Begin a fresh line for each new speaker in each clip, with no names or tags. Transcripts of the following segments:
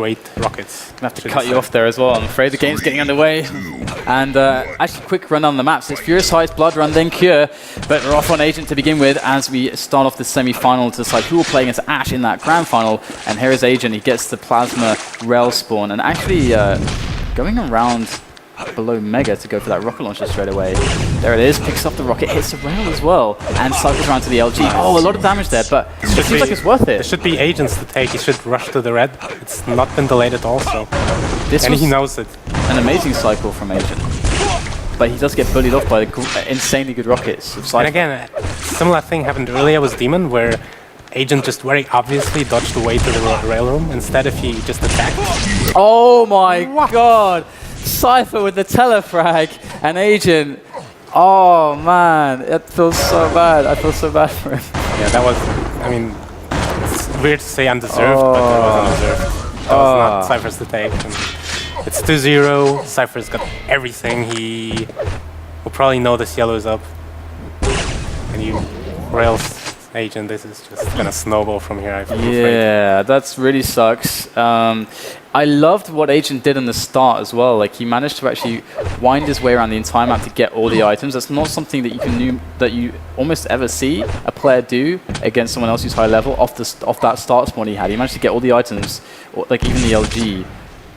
great rockets.
I have to cut you off there as well. I'm afraid the game's getting underway. And actually, quick run on the maps. It's Furious Heights, Blood Run, then Cure. But we're off on Agent to begin with as we start off the semi-final to decide who will play against Ash in that grand final. And here is Agent. He gets the Plasma Rail spawn. And actually going around below Mega to go for that rocket launcher straight away. There it is. Picks up the rocket, hits the rail as well. And cycles around to the LG. Oh, a lot of damage there, but it seems like it's worth it.
There should be Agents to take. He should rush to the red. It's not been delayed at all, so...
And
he knows it.
An amazing cycle from Agent. But he does get bullied off by the insanely good rockets of Cypher.
And again, a similar thing happened earlier with Demon, where Agent just very obviously dodged away to the rail room, instead if he just attacked.
Oh my god! Cypher with the telefrag and Agent. Oh man, it feels so bad. I feel so bad for him.
Yeah, that was, I mean, it's weird to say undeserved, but it was undeserved. That was not Cypher's to take. And it's 2-0, Cypher's got everything. He will probably know this yellow is up. And you rails Agent, this is just gonna snowball from here, I feel
Yeah, that really sucks. I loved what Agent did in the start as well. Like, he managed to actually wind his way around the entire map to get all the items. That's not something that you almost ever see a player do against someone else who's high level off that start spawn he had. He managed to get all the items, like even the LG,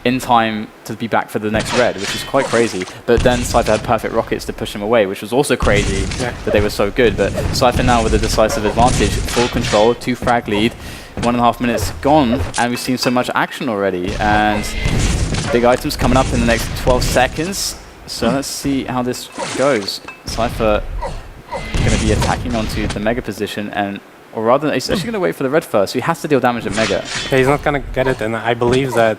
in time to be back for the next red, which is quite crazy. But then Cypher had perfect rockets to push him away, which was also crazy that they were so good. But Cypher now with a decisive advantage, full control, 2 frag lead, 1.5 minutes gone, and we've seen so much action already. And big items coming up in the next 12 seconds. So let's see how this goes. Cypher going to be attacking onto the Mega position, or rather, he's actually going to wait for the red first. So he has to deal damage at Mega.
Yeah, he's not going to get it, and I believe that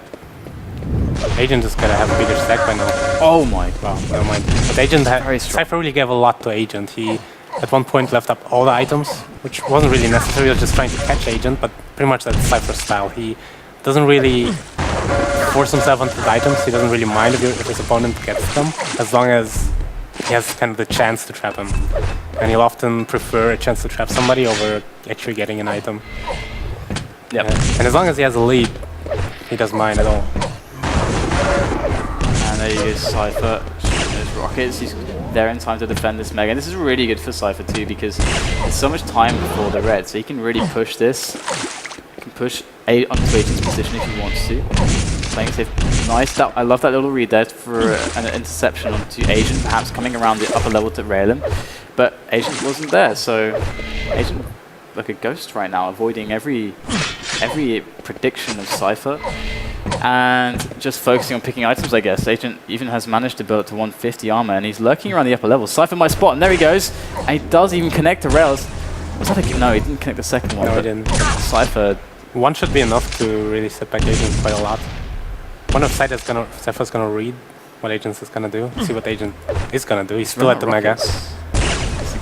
Agent is gonna have a bigger stack by now.
Oh my
god. Well, never mind. But Agent Cypher really gave a lot to Agent. He at one point left up all the items, which wasn't really necessary. He was just trying to catch Agent, but pretty much that's Cypher's style. He doesn't really force himself onto the items. He doesn't really mind if his opponent gets them, as long as he has kind of the chance to trap him. And he'll often prefer a chance to trap somebody over actually getting an item.
Yep.
And as long as he has a lead, he doesn't mind at all.
And there he is, Cypher, shooting those rockets. He's there in time to defend this Mega. And this is really good for Cypher too, because there's so much time before the red, so he can really push this. He can push onto Agent's position if he wants to. Playing safe. Nice. I love that little read there for an interception onto Agent, perhaps coming around the upper level to rail him. But Agent wasn't there, so Agent like a ghost right now, avoiding every prediction of Cypher. And just focusing on picking items, I guess. Agent even has managed to build up to 150 armor, and he's lurking around the upper level. Cypher might spot, and there he goes. And he does even connect the rails. Was that a... No, he didn't connect the second one.
No, he didn't.
Cypher...
One should be enough to really set back Agent quite a lot. One of Cypher's gonna read what Agent is gonna do, see what Agent is gonna do. He's still at the Mega.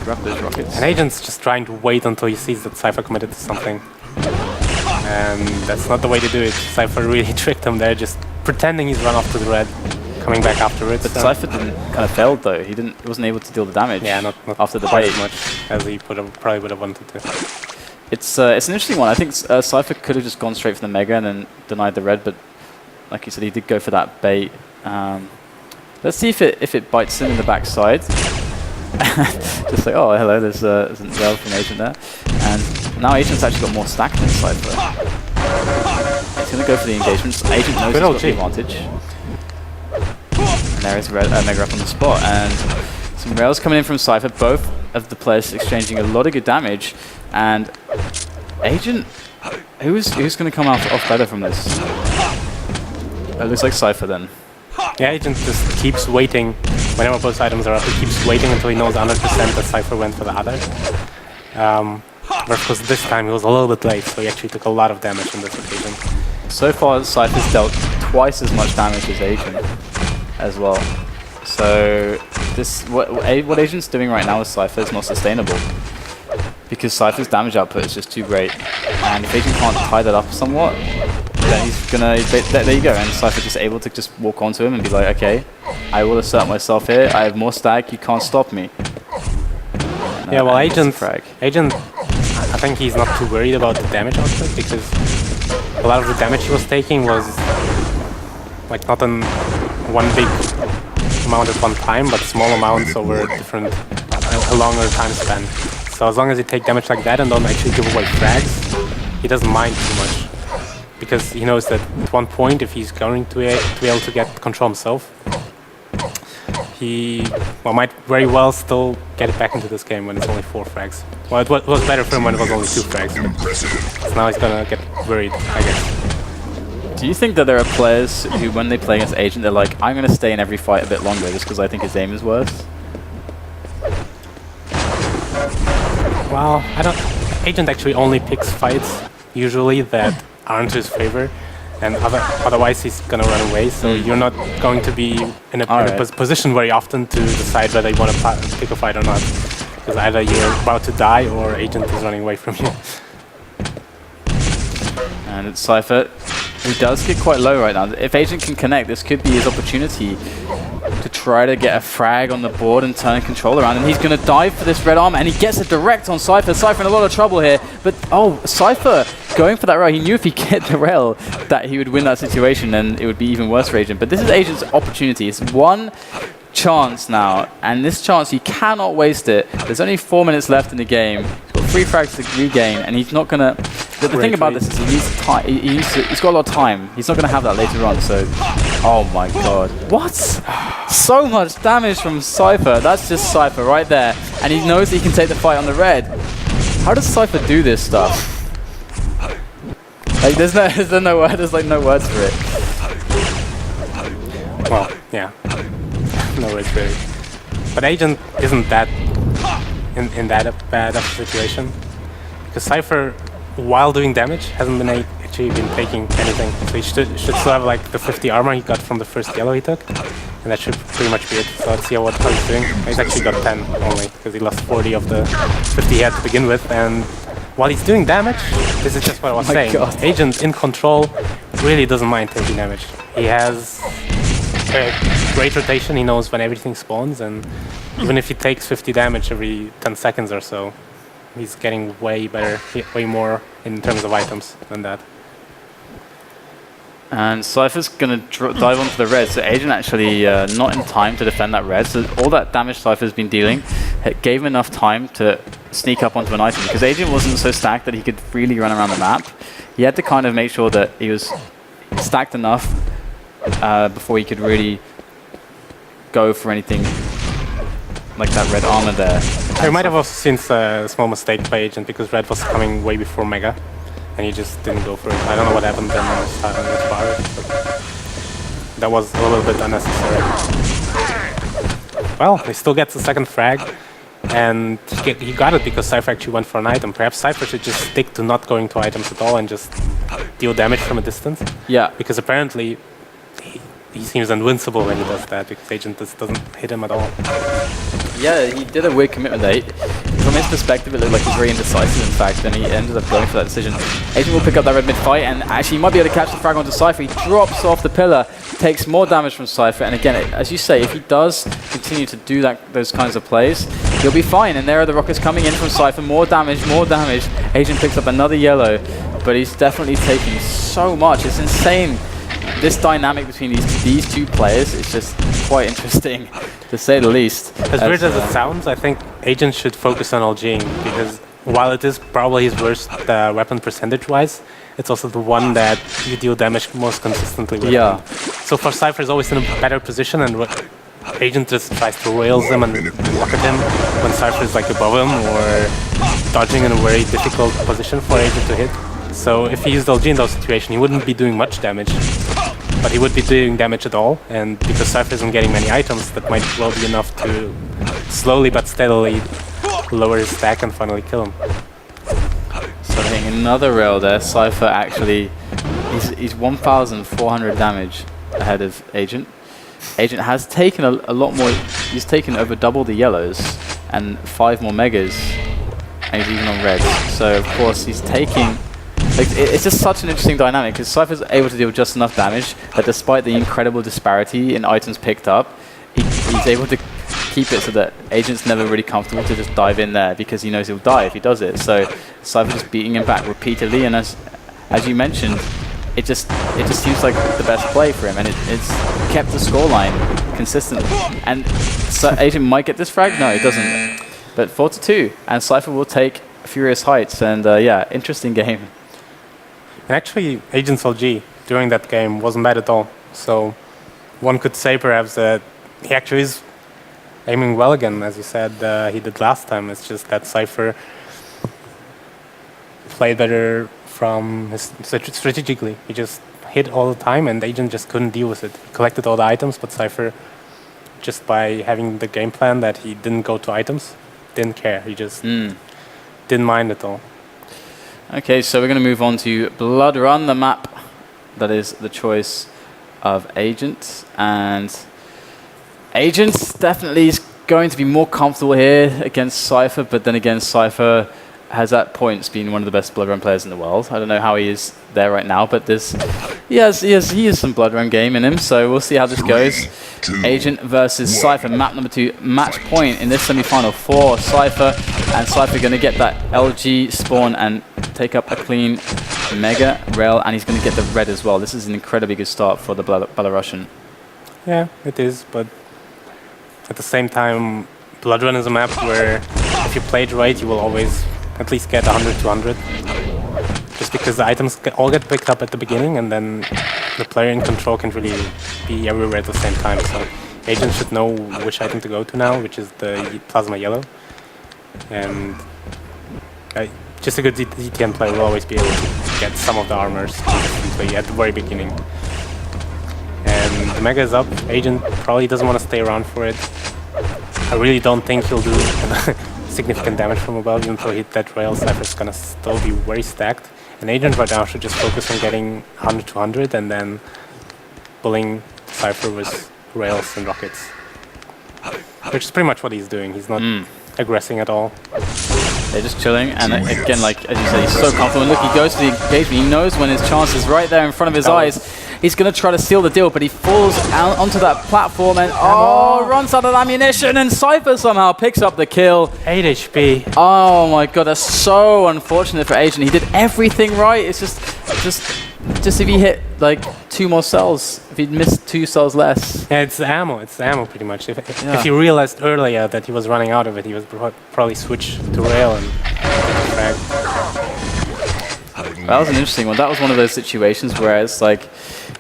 Grab those rockets.
And Agent's just trying to wait until he sees that Cypher committed to something. And that's not the way to do it. Cypher really tricked him there, just pretending he's run off to the red, coming back afterwards.
But Cypher didn't kind of failed though. He wasn't able to deal the damage.
Yeah, not
after the
quite
bait
as much as he probably would have wanted to.
It's an interesting one. I think Cypher could have just gone straight for the Mega and then denied the red, but like you said, he did go for that bait. Let's see if it bites him in the backside. Just like, oh, hello, there's a rail from Agent there. And now Agent's actually got more stack than Cypher. He's going to go for the engagement. Agent knows he's got the advantage. And there is Mega up on the spot. And some rails coming in from Cypher. Both of the players exchanging a lot of good damage. And Agent, who's going to come off better from this? It looks like Cypher then.
Yeah, Agent just keeps waiting. Whenever both items are up, he keeps waiting until he knows 100% that Cypher went for the other. But of course this time he was a little bit late, so he actually took a lot of damage on this occasion.
So far Cypher's dealt twice as much damage as Agent as well. So this what Agent's doing right now with Cypher is not sustainable, because Cypher's damage output is just too great. And if Agent can't tie that up somewhat, then he's gonna, there you go, and Cypher just able to just walk onto him and be like, okay, I will assert myself here, I have more stack, you can't stop me.
Yeah, well, Agent, I think he's not too worried about the damage output, because a lot of the damage he was taking was like not in one big amount at one time, but small amounts over a longer time span. So as long as you take damage like that and don't actually give away frags, he doesn't mind too much. Because he knows that at one point, if he's going to be able to get control himself, he might very well still get it back into this game when it's only 4 frags. Well, it was better for him when it was only 2 frags. So now he's gonna get worried, I guess.
Do you think that there are players who, when they play against Agent, they're like, I'm gonna stay in every fight a bit longer just because I think his aim is worse?
Well, Agent actually only picks fights usually that aren't to his favor, and otherwise he's gonna run away. So you're not going to be in a position very often to decide whether you want to pick a fight or not, because either you're about to die or Agent is running away from you.
And it's Cypher, who does get quite low right now. If Agent can connect, this could be his opportunity to try to get a frag on the board and turn control around. And he's going to dive for this red armor, and he gets it direct on Cypher. Cypher in a lot of trouble here. But, oh, Cypher going for that rail. He knew if he get the rail that he would win that situation, and it would be even worse for Agent. But this is Agent's opportunity. It's one chance now, and this chance, he cannot waste it. There's only 4 minutes left in the game. He's got 3 frags to regain, and he's not going to... The thing about this is he needs time. He's got a lot of time. He's not going to have that later on, so... Oh my god. What? So much damage from Cypher. That's just Cypher right there. And he knows that he can take the fight on the red. How does Cypher do this stuff? Like, there's no words for it.
Well, yeah. No words really. But Agent isn't that in that bad of a situation. Because Cypher, while doing damage, hasn't been actually been taking anything. So he should still have like the 50 armor he got from the first yellow he took. And that should pretty much be it. So let's see how he's doing. He's actually got 10 only, because he lost 40 of the 50 he had to begin with. And while he's doing damage, this is just what I was saying. God. Agent in control really doesn't mind taking damage. He has great rotation. He knows when everything spawns, and even if he takes 50 damage every 10 seconds or so, he's getting way better, way more in terms of items than that.
And Cypher's going to dive onto the red, so Agent actually not in time to defend that red. So all that damage Cypher's been dealing, it gave him enough time to sneak up onto an item, because Agent wasn't so stacked that he could freely run around the map. He had to kind of make sure that he was stacked enough before he could really go for anything like that red armor there.
You might have also seen a small mistake by Agent, because red was coming way before Mega, and he just didn't go for it. I don't know what happened then when it started with fire, but that was a little bit unnecessary. Well, he still gets the second frag, and he got it because Cypher actually went for an item. Perhaps Cypher should just stick to not going to items at all and just deal damage from a distance. Yeah. Because apparently he seems invincible when he does that, because Agent just doesn't hit him at all.
Yeah, he did a weird commitment there. From his perspective, it looked like he was very indecisive, in fact, and he ended up going for that decision. Agent will pick up that red mid-fight, and actually he might be able to catch the frag onto Cypher. He drops off the pillar, takes more damage from Cypher, and again, as you say, if he does continue to do those kinds of plays, he'll be fine. And there are the rockets coming in from Cypher, more damage, more damage. Agent picks up another yellow, but he's definitely taking so much. It's insane. This dynamic between these two players is just quite interesting, to say the least.
As weird as it sounds, I think Agent should focus on LGing, because while it is probably his worst weapon percentage-wise, it's also the one that you deal damage most consistently with. Yeah. So far, Cypher is always in a better position, and Agent just tries to rails him and look at him when Cypher is like above him or dodging in a very difficult position for Agent to hit. So if he used LG in those situations, he wouldn't be doing much damage, but he would be doing damage at all. And because Cypher isn't getting many items, that might well be enough to slowly but steadily lower his stack and finally kill him.
So hitting another rail there, Cypher actually, he's 1,400 damage ahead of Agent. Agent has taken a lot more, he's taken over double the yellows and 5 more megas, and he's even on reds. So of course he's taking, like, it's just such an interesting dynamic, because Cypher's able to deal just enough damage that despite the incredible disparity in items picked up, he's able to keep it so that Agent's never really comfortable to just dive in there, because he knows he'll die if he does it. So Cypher just beating him back repeatedly, and as you mentioned, it just seems like the best play for him, and it's kept the scoreline consistent. And so Agent might get this frag. No, it doesn't. But 4-2, and Cypher will take Furious Heights, and yeah, interesting game.
And actually, Agent's LG during that game wasn't bad at all. So one could say perhaps that he actually is aiming well again, as you said he did last time. It's just that Cypher played better from strategically. He just hit all the time, and Agent just couldn't deal with it. He collected all the items, but Cypher, just by having the game plan that he didn't go to items, didn't care. He just didn't mind at all.
Okay, so we're going to move on to Blood Run, the map that is the choice of Agent. And Agent definitely is going to be more comfortable here against Cypher, but then again, Cypher has at points been one of the best Blood Run players in the world. I don't know how he is there right now, but he has some Blood Run game in him, so we'll see how this goes. Agent versus Cypher, map number 2, match point in this semi-final for Cypher, and Cypher going to get that LG spawn and take up a clean Mega Rail, and he's going to get the red as well. This is an incredibly good start for the Belarusian.
Yeah, it is, but at the same time, Blood Run is a map where if you play it right, you will always at least get 100-200. Just because the items all get picked up at the beginning, and then the player in control can really be everywhere at the same time. So Agent should know which item to go to now, which is the Plasma Yellow. And just a good ZTN player will always be able to get some of the armors at the very beginning. And the Mega is up. Agent probably doesn't want to stay around for it. I really don't think he'll do significant damage from above, even though he hit that rail. Cypher's gonna still be very stacked. And Agent right now should just focus on getting 100-200 and then bullying Cypher with rails and rockets. Which is pretty much what he's doing. He's not aggressing at all.
They're just chilling, and again, like as you said, he's so confident. Look, he goes to the engagement. He knows when his chance is right there in front of his eyes. He's going to try to seal the deal, but he falls out onto that platform and runs out of ammunition, and Cypher somehow picks up the kill.
8 HP.
Oh my god, that's so unfortunate for Agent. He did everything right. It's just if he hit like 2 more cells, if he'd missed 2 cells less.
Yeah, it's the ammo. It's the ammo pretty much. If he realized earlier that he was running out of it, he would probably switch to rail and frag.
That was an interesting one. That was one of those situations where it's like,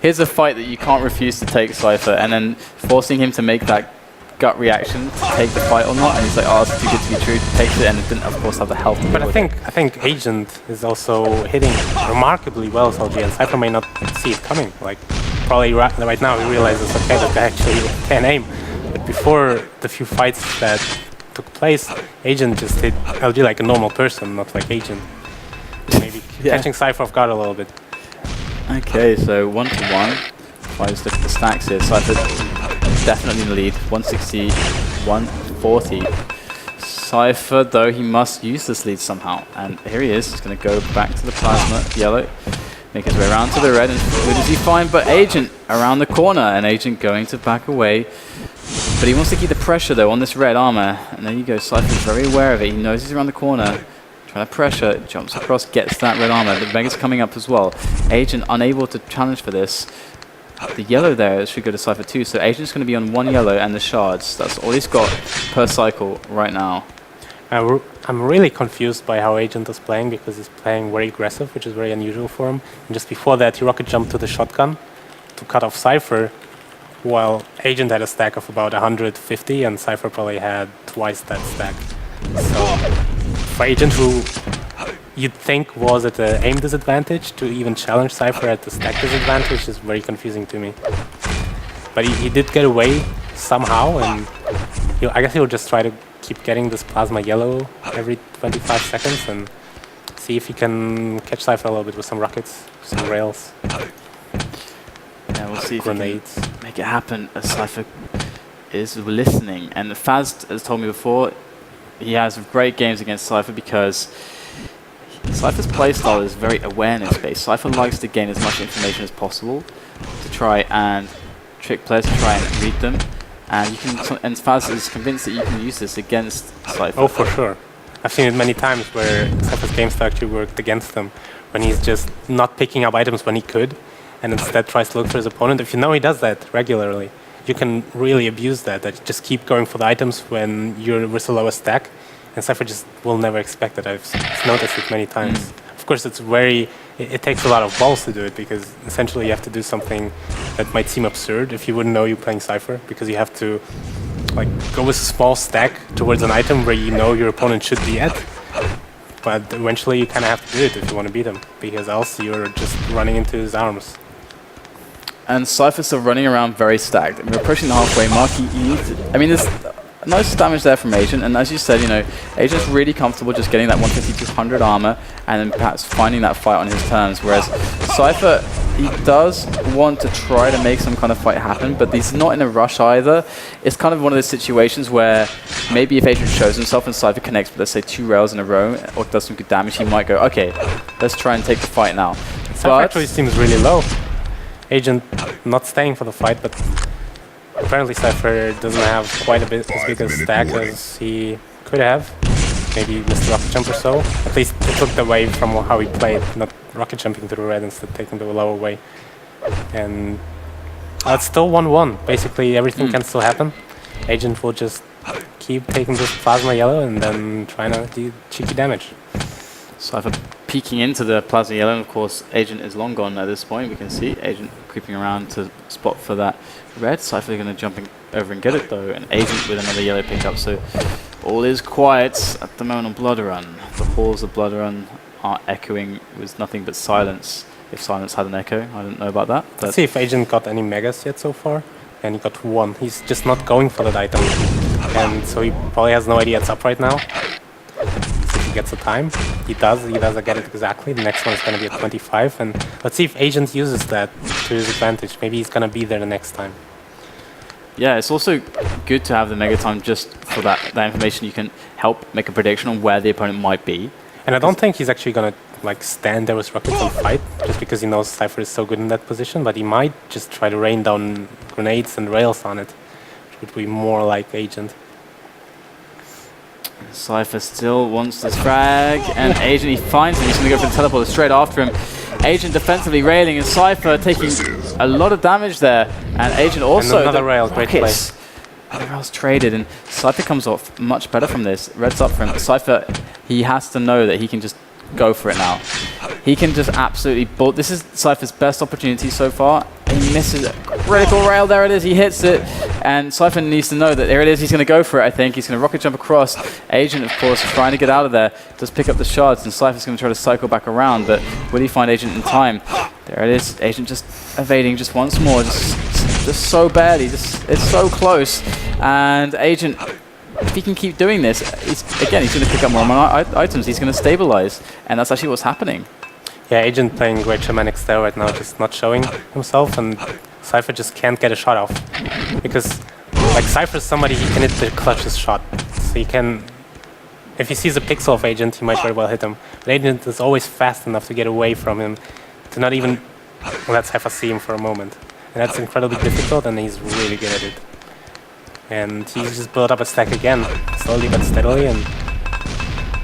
here's a fight that you can't refuse to take, Cypher, and then forcing him to make that gut reaction to take the fight or not, and he's like, oh, it's too good to be true, takes it, and it didn't, of course, have the health.
But I think Agent is also hitting remarkably well with LG, and Cypher may not see it coming. Like, probably right now he realizes, okay, that guy actually can aim. But before the few fights that took place, Agent just hit LG like a normal person, not like Agent. Maybe catching Cypher off guard a little bit.
Okay, so 1-1. If I just look at the stacks here, Cypher definitely in the lead. 160, 140. Cypher, though, he must use this lead somehow. And here he is. He's going to go back to the Plasma Yellow, make his way around to the red, and who does he find but Agent around the corner, and Agent going to back away. But he wants to keep the pressure, though, on this red armor. And there you go. Cypher's very aware of it. He knows he's around the corner. Trying to pressure, jumps across, gets that red armor. The Mega's coming up as well. Agent unable to challenge for this. The yellow there should go to Cypher too, so Agent's going to be on 1 yellow and the shards. That's all he's got per cycle right now.
I'm really confused by how Agent is playing, because he's playing very aggressive, which is very unusual for him. And just before that, he rocket jumped to the shotgun to cut off Cypher, while Agent had a stack of about 150, and Cypher probably had twice that stack. So for Agent, who you'd think was at the aim disadvantage, to even challenge Cypher at the stack disadvantage is very confusing to me. But he did get away somehow, and I guess he'll just try to keep getting this Plasma Yellow every 25 seconds and see if he can catch Cypher a little bit with some rockets, some rails.
Yeah, we'll see
grenades.
If he can make it happen as Cypher is listening. And Faz has told me before, he has great games against Cypher because Cypher's playstyle is very awareness-based. Cypher likes to gain as much information as possible to try and trick players, to try and read them. And Faz is convinced that you can use this against Cypher.
Oh, for sure. I've seen it many times where Cypher's game style actually worked against him, when he's just not picking up items when he could, and instead tries to look for his opponent. If you know he does that regularly, you can really abuse that. That you just keep going for the items when you're with the lowest stack, and Cypher just will never expect that. I've noticed it many times. Of course, it takes a lot of balls to do it, because essentially you have to do something that might seem absurd if you wouldn't know you're playing Cypher, because you have to like go with a small stack towards an item where you know your opponent should be at. But eventually you kind of have to do it if you want to beat him, because else you're just running into his arms.
And Cypher's still running around very stacked. And we're approaching the halfway mark. There's nice damage there from Agent, and as you said, Agent's really comfortable just getting that 150 to 100 armor and then perhaps finding that fight on his terms, whereas Cypher, he does want to try to make some kind of fight happen, but he's not in a rush either. It's kind of one of those situations where maybe if Agent shows himself and Cypher connects with, let's say, 2 rails in a row or does some good damage, he might go, okay, let's try and take the fight now.
Cypher actually seems really low. Agent not staying for the fight, but apparently Cypher doesn't have quite a bit as big a stack as he could have. Maybe missed the rocket jump or so. At least it looked away from how he played, not rocket jumping to the red, instead taking the lower way. And it's still 1-1. Basically everything can still happen. Agent will just keep taking this plasma yellow and then trying to do cheeky damage.
Cypher peeking into the plasma yellow, and of course Agent is long gone at this point. We can see Agent creeping around to spot for that red. Cypher going to jump over and get it though, and Agent with another yellow pickup. So all is quiet at the moment on Blood Run. The halls of Blood Run are echoing with nothing but silence. If silence had an echo, I don't know about that.
Let's see if Agent got any megas yet so far. And he got 1. He's just not going for that item. And so he probably has no idea it's up right now. Gets the time. He does get it exactly. The next one is going to be at 25, and let's see if Agent uses that to his advantage. Maybe he's going to be there the next time.
Yeah, it's also good to have the mega time just for that information. You can help make a prediction on where the opponent might be.
And I don't think he's actually going to stand there with rockets and fight just because he knows Cypher is so good in that position, but he might just try to rain down grenades and rails on it, which would be more like Agent.
Cypher still wants this frag, and Agent, he finds him. He's going to go for the teleporter straight after him. Agent defensively railing, and Cypher taking a lot of damage there. And Agent also...
And another rail, great play.
The rail's traded, and Cypher comes off much better from this. Red's up for him. Cypher, he has to know that he can just go for it now. He can just absolutely bull. This is Cypher's best opportunity so far. He misses a critical rail. There it is. He hits it. And Cypher needs to know that there it is. He's going to go for it, I think. He's going to rocket jump across. Agent, of course, trying to get out of there. Does pick up the shards, and Cypher's going to try to cycle back around. But will he find Agent in time? There it is. Agent just evading just once more. Just so barely. It's so close. And Agent, if he can keep doing this, he's going to pick up more items. He's going to stabilize. And that's actually what's happening.
Yeah, Agent playing great Shamanic style right now, just not showing himself, and Cypher just can't get a shot off. Because, Cypher's somebody he can hit the clutchest shot. So he can... If he sees a pixel of Agent, he might very well hit him. But Agent is always fast enough to get away from him, to not even let Cypher see him for a moment. And that's incredibly difficult, and he's really good at it. And he's just built up a stack again, slowly but steadily, and...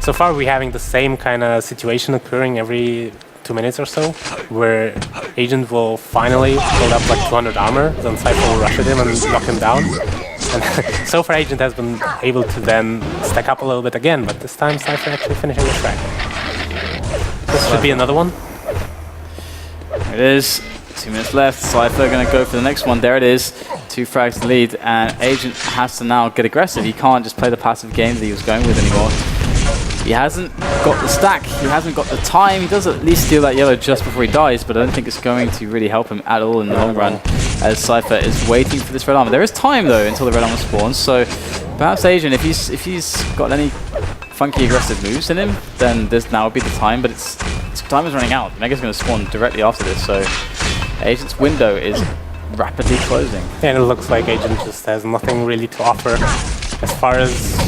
So far we're having the same kind of situation occurring every 2 minutes or so, where Agent will finally build up 200 armor, then Cypher will rush at him and knock him down. And so far Agent has been able to then stack up a little bit again, but this time Cypher actually finishing the track. This should be another one.
There it is. 2 minutes left. Cypher going to go for the next one. There it is. 2 frags to lead, and Agent has to now get aggressive. He can't just play the passive game that he was going with anymore. He hasn't got the stack, he hasn't got the time. He does at least steal that yellow just before he dies, but I don't think it's going to really help him at all in the long run, as Cypher is waiting for this red armor. There is time though until the red armor spawns, so perhaps Agent, if he's got any funky aggressive moves in him, then this now would be the time, but his time is running out. Mega's going to spawn directly after this, so Agent's window is rapidly closing.
Yeah, and it looks like Agent just has nothing really to offer as far as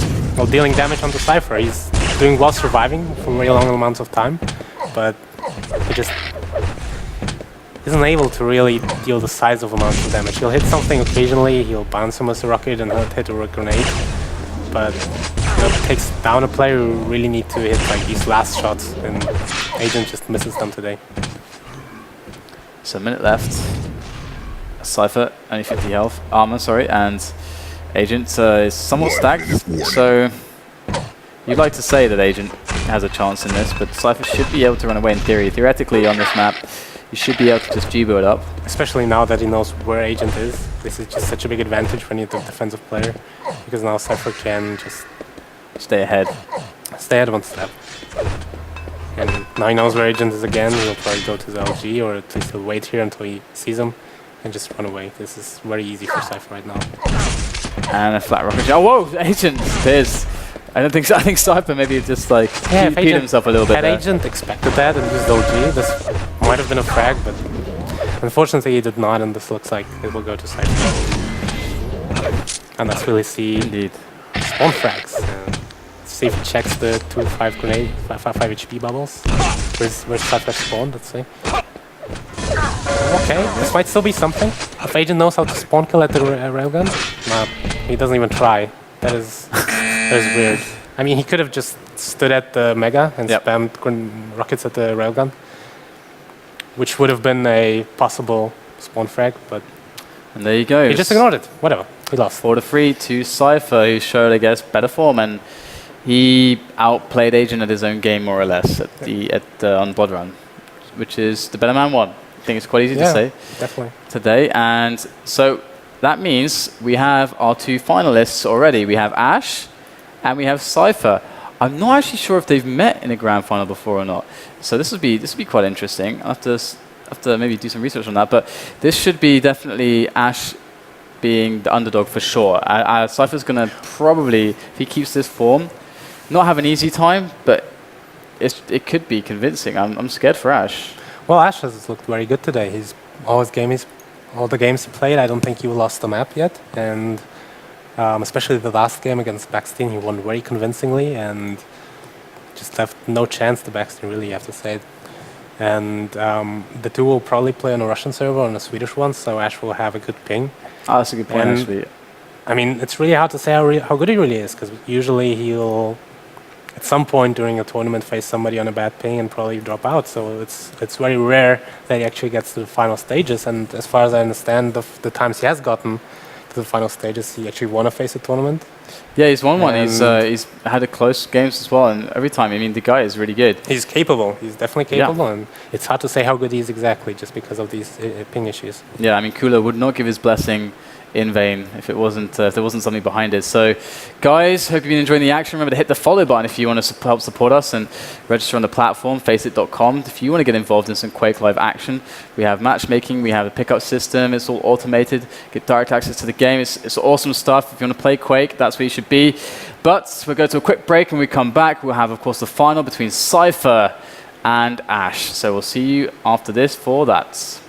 dealing damage onto Cypher. He's doing well surviving for very long amounts of time, but he just isn't able to really deal the size of amounts of damage. He'll hit something occasionally, he'll bounce him with a rocket and he'll hit a grenade, but takes down a player who really need to hit like these last shots, and Agent just misses them today.
So a minute left. Cypher, only 50 health, armor, sorry, and Agent is somewhat stacked. So you'd like to say that Agent has a chance in this, but Cypher should be able to run away in theory. Theoretically, on this map, you should be able to just G-bow it up.
Especially now that he knows where Agent is. This is just such a big advantage when you're the defensive player, because now Cypher can just
Stay ahead.
stay ahead one step. And now he knows where Agent is again. He'll probably go to the LG, or at least he'll wait here until he sees him and just run away. This is very easy for Cypher right now.
And a flat rocket. Oh, whoa! Agent disappears. I don't think so. I think Cypher maybe just like beat himself a little bit.
Had Agent expected that and used OG, this might have been a frag, but unfortunately he did not, and this looks like it will go to Cypher. And let's really see
Indeed.
spawn frags. Let's see if he checks the 2-5 grenade, 5 HP bubbles. Where's Cypher spawned? Let's see. Okay, this might still be something. If Agent knows how to spawn kill at the railgun, nah, he doesn't even try. That is weird. I mean, he could have just stood at the Mega and spammed rockets at the railgun, which would have been a possible spawn frag, but
And there you go.
he just ignored it. Whatever, he lost.
4-3 to Cypher, who showed, I guess, better form, and he outplayed Agent at his own game more or less on Blood Run, which is the better man won. I think it's quite easy to say
Definitely.
today. And so that means we have our two finalists already. We have Ash and we have Cypher. I'm not actually sure if they've met in a grand final before or not. So this would be quite interesting. I'll have to maybe do some research on that. But this should be definitely Ash being the underdog for sure. Cypher's going to probably, if he keeps this form, not have an easy time, but it could be convincing. I'm scared for Ash.
Well, Ash has looked very good today. All the games he played, I don't think he lost the map yet, and especially the last game against Backstein, he won very convincingly and just left no chance to Backstein, really, you have to say. And the two will probably play on a Russian server and a Swedish one, so Ash will have a good ping.
Oh, that's a good point, actually.
I mean, it's really hard to say how good he really is, because usually he'll, at some point during a tournament, face somebody on a bad ping and probably drop out. So it's very rare that he actually gets to the final stages. And as far as I understand, the times he has gotten to the final stages, he actually won a FACEIT tournament. Yeah,
he's won one. He's had a close games as well, and every time, I mean, the guy is really good.
He's capable. He's definitely capable, and it's hard to say how good he is exactly just because of these ping issues.
Yeah, I mean, Kula would not give his blessing in vain if there wasn't something behind it. So guys, hope you've been enjoying the action. Remember to hit the follow button if you want to help support us, and register on the platform FACEIT.com if you want to get involved in some Quake Live action. We have matchmaking, we have a pickup system, it's all automated, get direct access to the game. It's awesome stuff. If you want to play Quake, that's where you should be. But we'll go to a quick break. When we come back, we'll have, of course, the final between Cypher and Ash. So we'll see you after this for that.